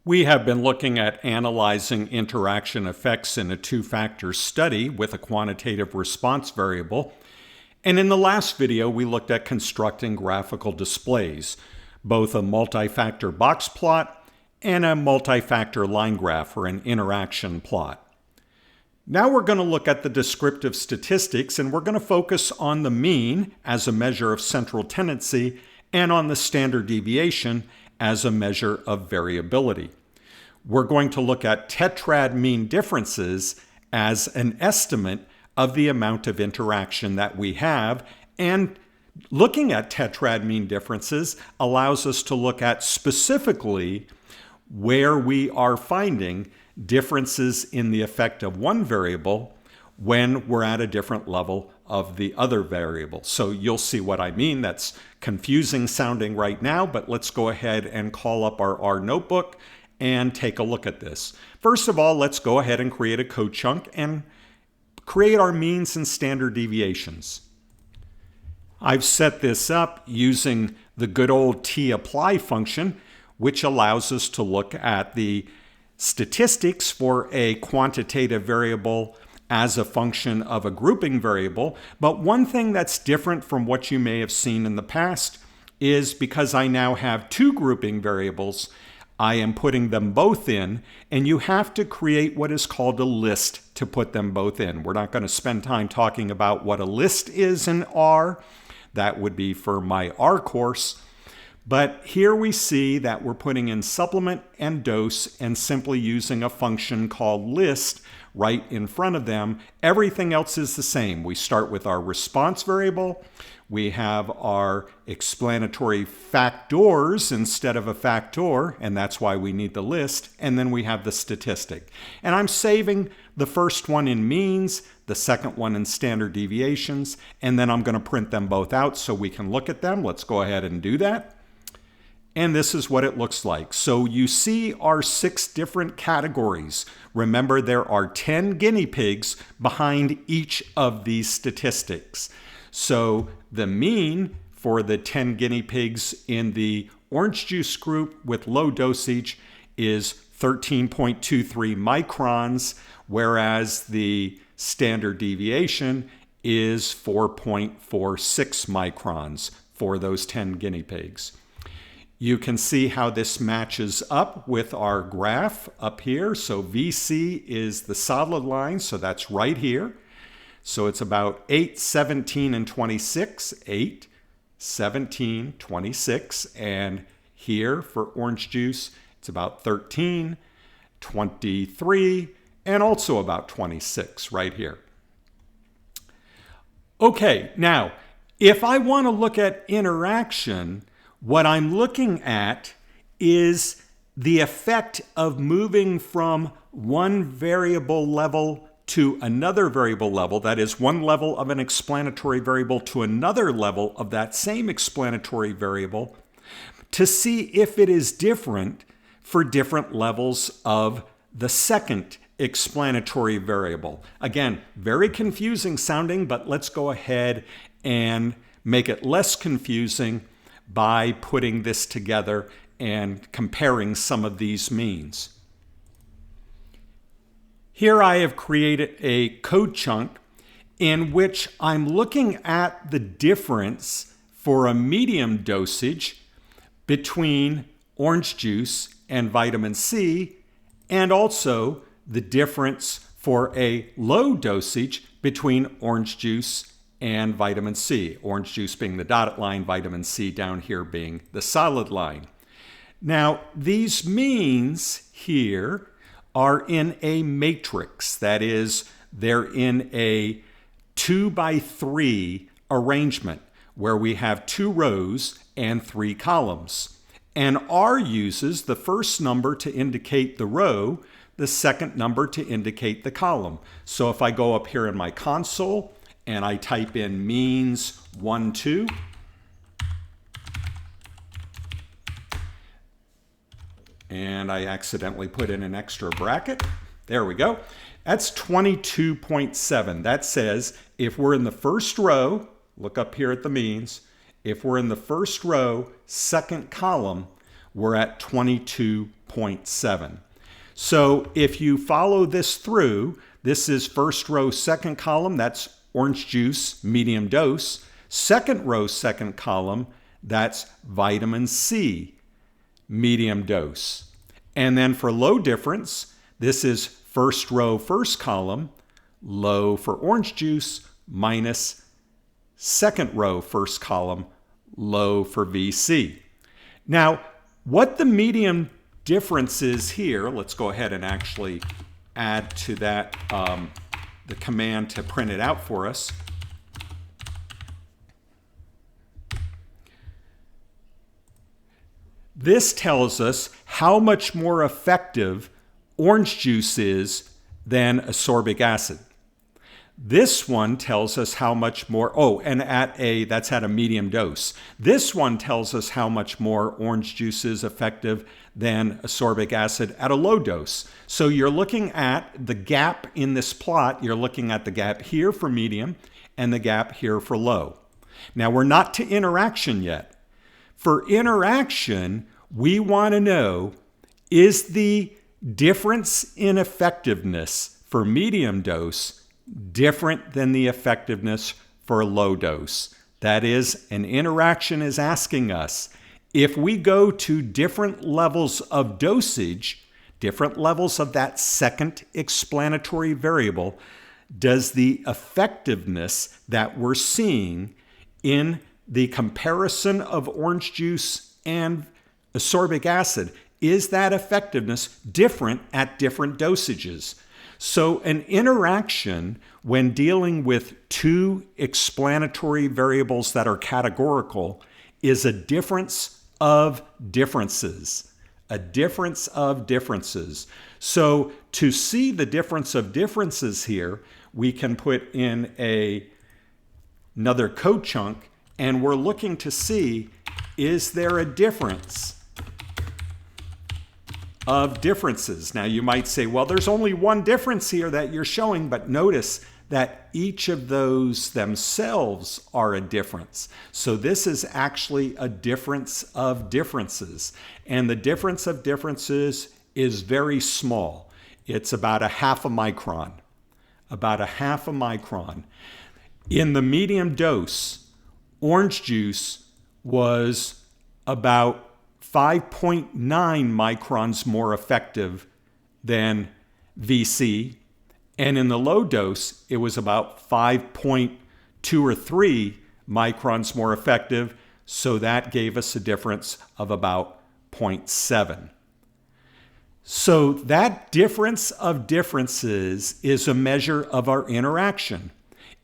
We have been looking at analyzing interaction effects in a two-factor study with a quantitative response variable. And in the last video, we looked at constructing graphical displays, both a multi-factor box plot and a multi-factor line graph or an interaction plot. Now we're going to look at the descriptive statistics, and we're going to focus on the mean as a measure of central tendency and on the standard deviation as a measure of variability. We're going to look at tetrad mean differences as an estimate of the amount of interaction that we have, and looking at tetrad mean differences allows us to look at specifically where we are finding differences in the effect of one variable when we're at a different level of the other variable. So you'll see what I mean. That's confusing sounding right now, but let's go ahead and call up our R notebook and take a look at this. First of all, let's go ahead and create a code chunk and create our means and standard deviations. I've set this up using the good old tapply function, which allows us to look at the statistics for a quantitative variable as a function of a grouping variable. But one thing that's different from what you may have seen in the past is because I now have two grouping variables, I am putting them both in, and you have to create what is called a list to put them both in. We're not going to spend time talking about what a list is in R. That would be for my R course. But here we see that we're putting in supplement and dose and simply using a function called list right in front of them. Everything else is the same. We start with our response variable. We have our explanatory factors instead of a factor, and that's why we need the list. And then we have the statistic. And I'm saving the first one in means, the second one in standard deviations, and then I'm going to print them both out so we can look at them. Let's go ahead and do that. And this is what it looks like. So you see our 6 different categories. Remember, there are 10 guinea pigs behind each of these statistics. So the mean for the 10 guinea pigs in the orange juice group with low dosage is 13.23 microns, whereas the standard deviation is 4.46 microns for those 10 guinea pigs. You can see how this matches up with our graph up here. So VC is the solid line, so that's right here. So it's about 8, 17, and 26. 8, 17, 26. And here for orange juice, it's about 13, 23, and also about 26 right here. Okay, now, if I want to look at interaction, what I'm looking at is the effect of moving from one variable level to another variable level, that is one level of an explanatory variable to another level of that same explanatory variable, to see if it is different for different levels of the second explanatory variable. Again, very confusing sounding, but let's go ahead and make it less confusing by putting this together and comparing some of these means. Here I have created a code chunk in which I'm looking at the difference for a medium dosage between orange juice and vitamin C, and also the difference for a low dosage between orange juice and vitamin C. Orange juice being the dotted line, vitamin C down here being the solid line. Now, these means here are in a matrix. That is, they're in a 2x3 arrangement where we have 2 rows and 3 columns. And R uses the first number to indicate the row, the second number to indicate the column. So if I go up here in my console and I type in means 1, 2, and I accidentally put in an extra bracket. There we go. That's 22.7. That says if we're in the first row, look up here at the means, if we're in the first row, second column, we're at 22.7. 0.7. So if you follow this through, this is first row, second column, that's orange juice, medium dose. Second row, second column, that's vitamin C, medium dose. And then for low difference, this is first row, first column, low for orange juice, minus second row, first column, low for VC. Now, what the medium difference is here, let's go ahead and actually add to that the command to print it out for us. This tells us how much more effective orange juice is than ascorbic acid. This one tells us how much more, and that's at a medium dose. This one tells us how much more orange juice is effective than ascorbic acid at a low dose. So you're looking at the gap in this plot. You're looking at the gap here for medium and the gap here for low. Now we're not to interaction yet. For interaction, we want to know, is the difference in effectiveness for medium dose different than the effectiveness for low dose? That is, an interaction is asking us, if we go to different levels of dosage, different levels of that second explanatory variable, does the effectiveness that we're seeing in the comparison of orange juice and ascorbic acid, is that effectiveness different at different dosages? So an interaction, when dealing with two explanatory variables that are categorical, is a difference of differences. A difference of differences. So to see the difference of differences here, we can put in another code chunk, and we're looking to see, is there a difference of differences? Now you might say, well, there's only one difference here that you're showing, but notice that each of those themselves are a difference. So this is actually a difference of differences. And the difference of differences is very small. It's about a half a micron. About a half a micron. In the medium dose, orange juice was about 5.9 microns more effective than VC. And in the low dose, it was about 5.2 or 3 microns more effective. So that gave us a difference of about 0.7. So that difference of differences is a measure of our interaction.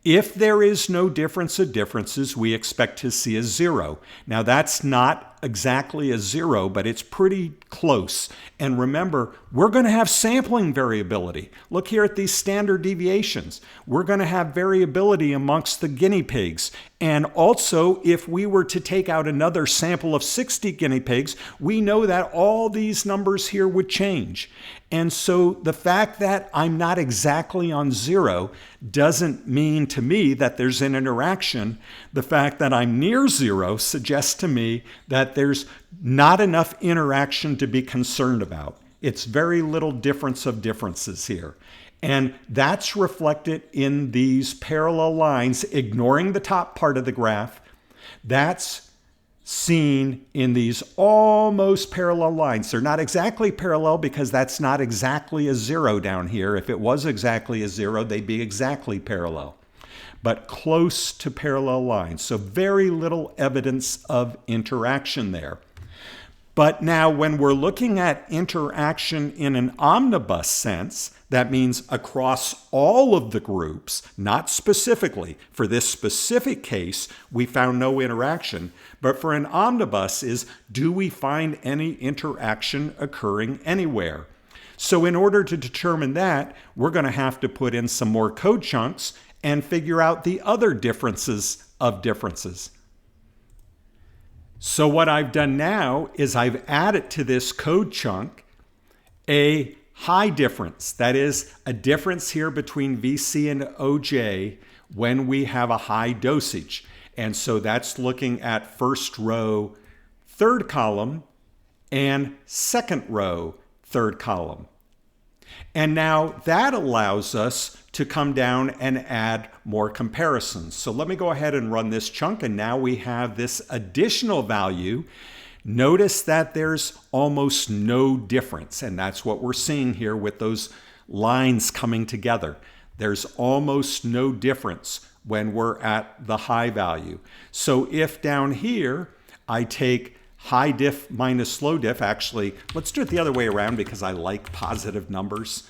If there is no difference of differences, we expect to see a 0. Now that's not exactly a 0, but it's pretty close. And remember, we're going to have sampling variability. Look here at these standard deviations. We're going to have variability amongst the guinea pigs. And also, if we were to take out another sample of 60 guinea pigs, we know that all these numbers here would change. And so the fact that I'm not exactly on 0 doesn't mean to me that there's an interaction. The fact that I'm near 0 suggests to me that there's not enough interaction to be concerned about. It's very little difference of differences here. And that's reflected in these parallel lines, ignoring the top part of the graph. That's seen in these almost parallel lines. They're not exactly parallel because that's not exactly a 0 down here. If it was exactly a 0, they'd be exactly parallel, but close to parallel lines. So very little evidence of interaction there. But now when we're looking at interaction in an omnibus sense, that means across all of the groups, not specifically. For this specific case, we found no interaction. But for an omnibus is, do we find any interaction occurring anywhere? So in order to determine that, we're going to have to put in some more code chunks and figure out the other differences of differences. So what I've done now is I've added to this code chunk a high difference. That is a difference here between VC and OJ when we have a high dosage. And so that's looking at first row, third column, and second row, third column. And now that allows us to come down and add more comparisons. So let me go ahead and run this chunk, and now we have this additional value. Notice that there's almost no difference, and that's what we're seeing here with those lines coming together. There's almost no difference when we're at the high value. So if down here I take high diff minus low diff, actually, let's do it the other way around because I like positive numbers.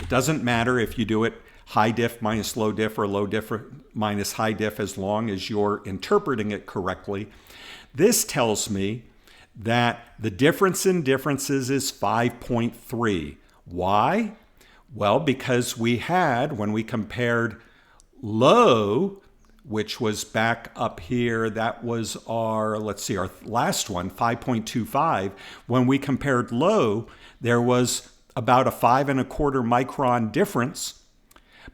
It doesn't matter if you do it high diff minus low diff or low diff minus high diff as long as you're interpreting it correctly. This tells me that the difference in differences is 5.3. Why? Well, because we had, when we compared low, which was back up here, that was our, let's see, our last one, 5.25. When we compared low, there was about a 5.25 micron difference.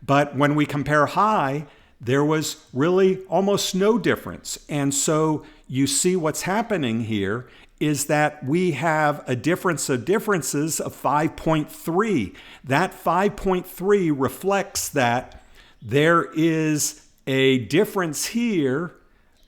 But when we compare high, there was really almost no difference. And so you see what's happening here is that we have a difference of differences of 5.3. That 5.3 reflects that there is a difference here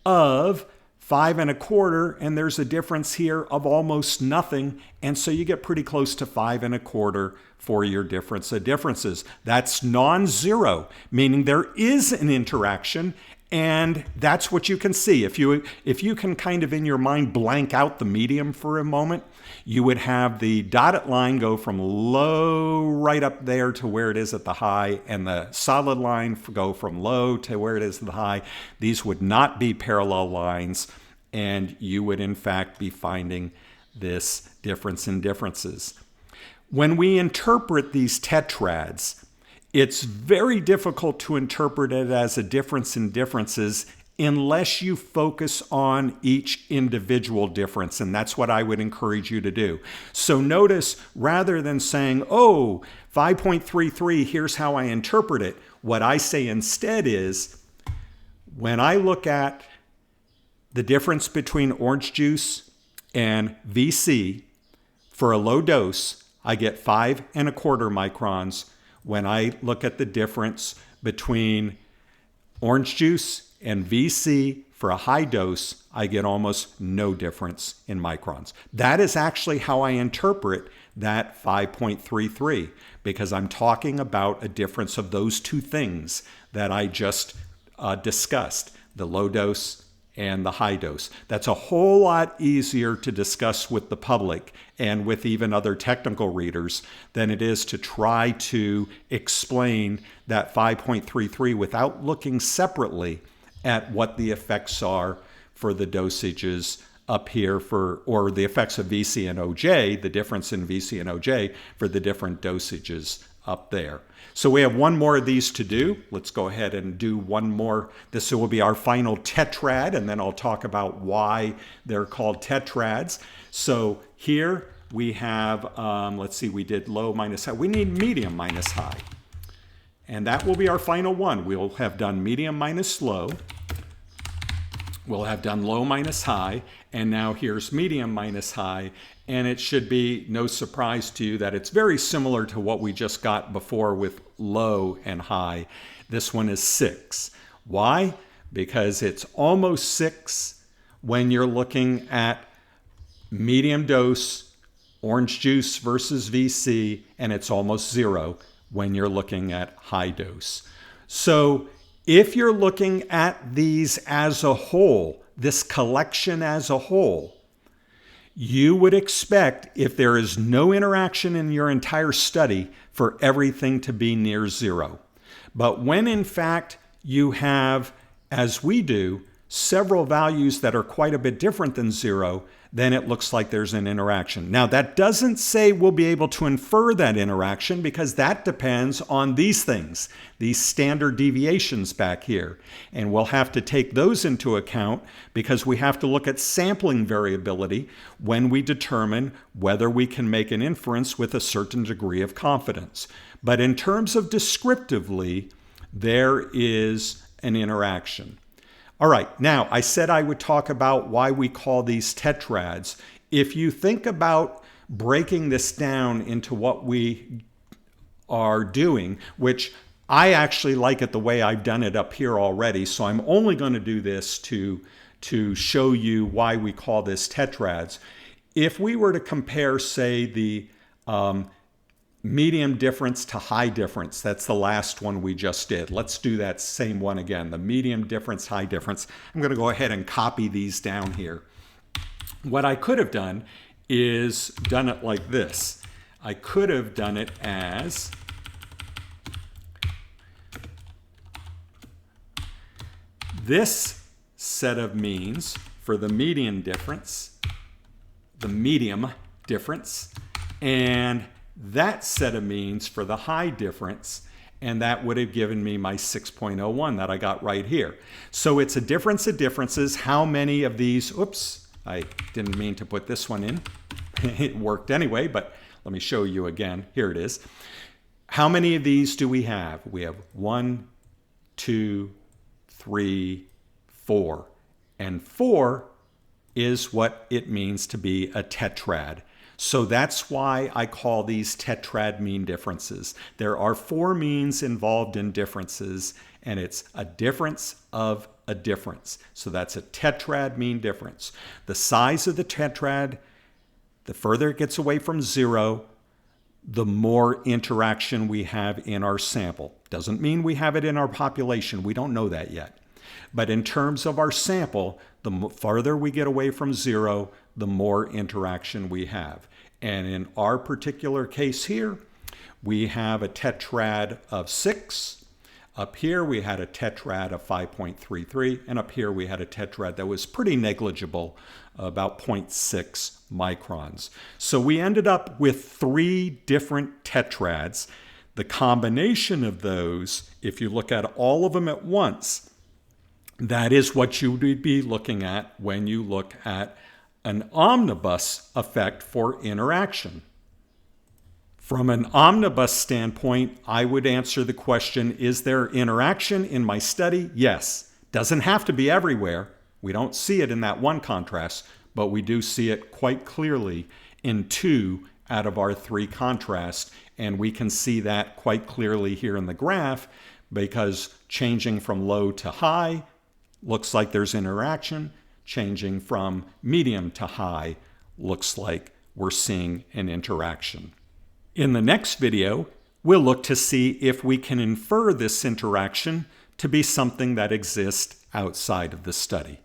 of 5.25, and there's a difference here of almost nothing. And so you get pretty close to 5.25 for your difference of differences. That's non-zero, meaning there is an interaction. And that's what you can see. If you can kind of in your mind blank out the medium for a moment, you would have the dotted line go from low right up there to where it is at the high, and the solid line go from low to where it is at the high. These would not be parallel lines, and you would in fact be finding this difference in differences. When we interpret these tetrads, it's very difficult to interpret it as a difference in differences unless you focus on each individual difference, and that's what I would encourage you to do. So notice, rather than saying, oh, 5.33, here's how I interpret it, what I say instead is, when I look at the difference between orange juice and VC for a low dose, I get 5.25 microns. When I look at the difference between orange juice and VC for a high dose, I get almost no difference in microns. That is actually how I interpret that 5.33, because I'm talking about a difference of those two things that I just discussed, the low dose and the high dose. That's a whole lot easier to discuss with the public and with even other technical readers than it is to try to explain that 5.33 without looking separately at what the effects are for the dosages up here or the effects of VC and OJ, the difference in VC and OJ for the different dosages up there. So we have one more of these to do. Let's go ahead and do one more. This will be our final tetrad, and then I'll talk about why they're called tetrads. So here we have, let's see, we did low minus high. We need medium minus high. And that will be our final one. We'll have done medium minus low. We'll have done low minus high, and now here's medium minus high, and it should be no surprise to you that it's very similar to what we just got before with low and high. This one is 6. Why? Because it's almost 6 when you're looking at medium dose, orange juice versus VC, and it's almost 0 when you're looking at high dose. So if you're looking at these as a whole, this collection as a whole, you would expect, if there is no interaction in your entire study, for everything to be near 0. But when in fact you have, as we do, several values that are quite a bit different than 0, then it looks like there's an interaction. Now, that doesn't say we'll be able to infer that interaction, because that depends on these things, these standard deviations back here. And we'll have to take those into account, because we have to look at sampling variability when we determine whether we can make an inference with a certain degree of confidence. But in terms of descriptively, there is an interaction. All right, now I said I would talk about why we call these tetrads. If you think about breaking this down into what we are doing, which I actually like it the way I've done it up here already, so I'm only going to do this to show you why we call this tetrads. If we were to compare, say, the medium difference to high difference, that's the last one we just did. Let's do that same one again, the medium difference, high difference. I'm going to go ahead and copy these down here. What I could have done is done it like this. I could have done it as this set of means for the median difference, the medium difference, and that set of means for the high difference, and that would have given me my 6.01 that I got right here. So it's a difference of differences. How many of these, oops, I didn't mean to put this one in. It worked anyway, but let me show you again. Here it is. How many of these do we have? We have 1, 2, 3, 4. And 4 is what it means to be a tetrad. So that's why I call these tetrad mean differences. There are 4 means involved in differences, and it's a difference of a difference. So that's a tetrad mean difference. The size of the tetrad, the further it gets away from 0, the more interaction we have in our sample. Doesn't mean we have it in our population. We don't know that yet. But in terms of our sample, the farther we get away from 0, the more interaction we have. And in our particular case here, we have a tetrad of 6. Up here, we had a tetrad of 5.33. And up here, we had a tetrad that was pretty negligible, about 0.6 microns. So we ended up with 3 different tetrads. The combination of those, if you look at all of them at once, that is what you would be looking at when you look at an omnibus effect for interaction. From an omnibus standpoint, I would answer the question, is there interaction in my study? Yes. Doesn't have to be everywhere. We don't see it in that one contrast, but we do see it quite clearly in 2 out of our 3 contrasts, and we can see that quite clearly here in the graph because changing from low to high looks like there's interaction. Changing from medium to high looks like we're seeing an interaction. In the next video, we'll look to see if we can infer this interaction to be something that exists outside of the study.